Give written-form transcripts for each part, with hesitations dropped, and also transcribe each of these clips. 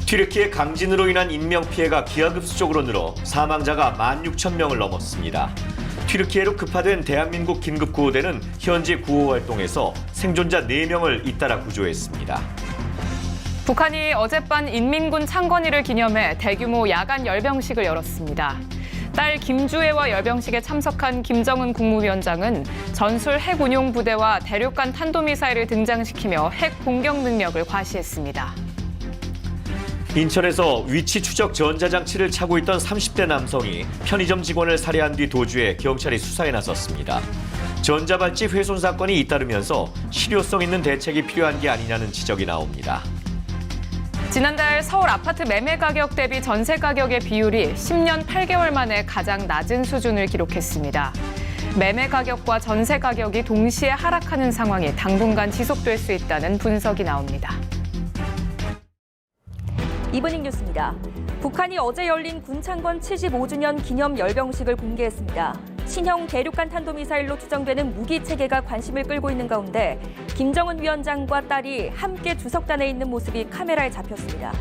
튀르키예 강진으로 인한 인명피해가 기하급수적으로 늘어 사망자가 16,000명을 넘었습니다. 튀르키예로 급파된 대한민국 긴급구호대는 현지 구호 활동에서 생존자 4명을 잇따라 구조했습니다. 북한이 어젯밤 인민군 창건일을 기념해 대규모 야간 열병식을 열었습니다. 딸 김주애와 열병식에 참석한 김정은 국무위원장은 전술 핵운용부대와 대륙간 탄도미사일을 등장시키며 핵 공격 능력을 과시했습니다. 인천에서 위치 추적 전자장치를 차고 있던 30대 남성이 편의점 직원을 살해한 뒤 도주해 경찰이 수사에 나섰습니다. 전자발찌 훼손 사건이 잇따르면서 실효성 있는 대책이 필요한 게 아니냐는 지적이 나옵니다. 지난달 서울 아파트 매매 가격 대비 전세 가격의 비율이 10년 8개월 만에 가장 낮은 수준을 기록했습니다. 매매 가격과 전세 가격이 동시에 하락하는 상황이 당분간 지속될 수 있다는 분석이 나옵니다. 이브닝 뉴스입니다. 북한이 어제 열린 군창건 75주년 기념 열병식을 공개했습니다. 신형 대륙간 탄도미사일로 추정되는 무기 체계가 관심을 끌고 있는 가운데 김정은 위원장과 딸이 함께 주석단에 있는 모습이 카메라에 잡혔습니다.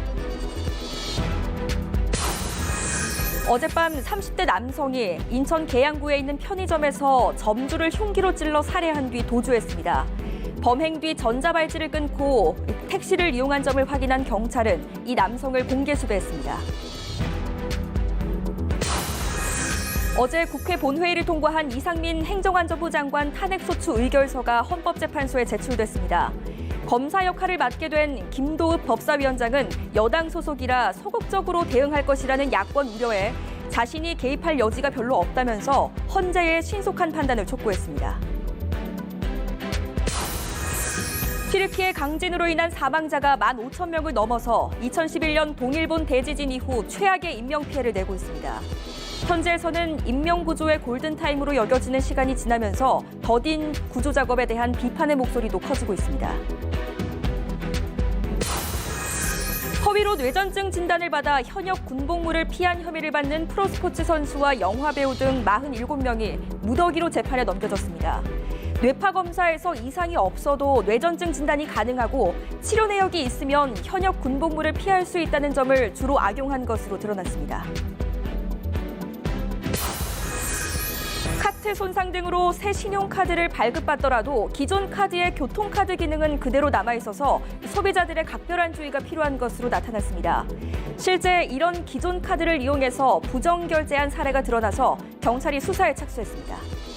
어젯밤 30대 남성이 인천 계양구에 있는 편의점에서 점주를 흉기로 찔러 살해한 뒤 도주했습니다. 범행 뒤 전자발찌를 끊고 택시를 이용한 점을 확인한 경찰은 이 남성을 공개 수배했습니다. 어제 국회 본회의를 통과한 이상민 행정안전부 장관 탄핵소추 의결서가 헌법재판소에 제출됐습니다. 검사 역할을 맡게 된 김도읍 법사위원장은 여당 소속이라 소극적으로 대응할 것이라는 야권 우려에 자신이 개입할 여지가 별로 없다면서 헌재의 신속한 판단을 촉구했습니다. 튀르키예 강진으로 인한 사망자가 15,000명을 넘어서 2011년 동일본 대지진 이후 최악의 인명피해를 내고 있습니다. 현지에서는 인명구조의 골든타임으로 여겨지는 시간이 지나면서 더딘 구조 작업에 대한 비판의 목소리도 커지고 있습니다. 허위로 뇌전증 진단을 받아 현역 군복무를 피한 혐의를 받는 프로스포츠 선수와 영화배우 등 47명이 무더기로 재판에 넘겨졌습니다. 뇌파 검사에서 이상이 없어도 뇌전증 진단이 가능하고 치료 내역이 있으면 현역 군복무를 피할 수 있다는 점을 주로 악용한 것으로 드러났습니다. 카트 손상 등으로 새 신용카드를 발급받더라도 기존 카드의 교통카드 기능은 그대로 남아있어서 소비자들의 각별한 주의가 필요한 것으로 나타났습니다. 실제 이런 기존 카드를 이용해서 부정결제한 사례가 드러나서 경찰이 수사에 착수했습니다.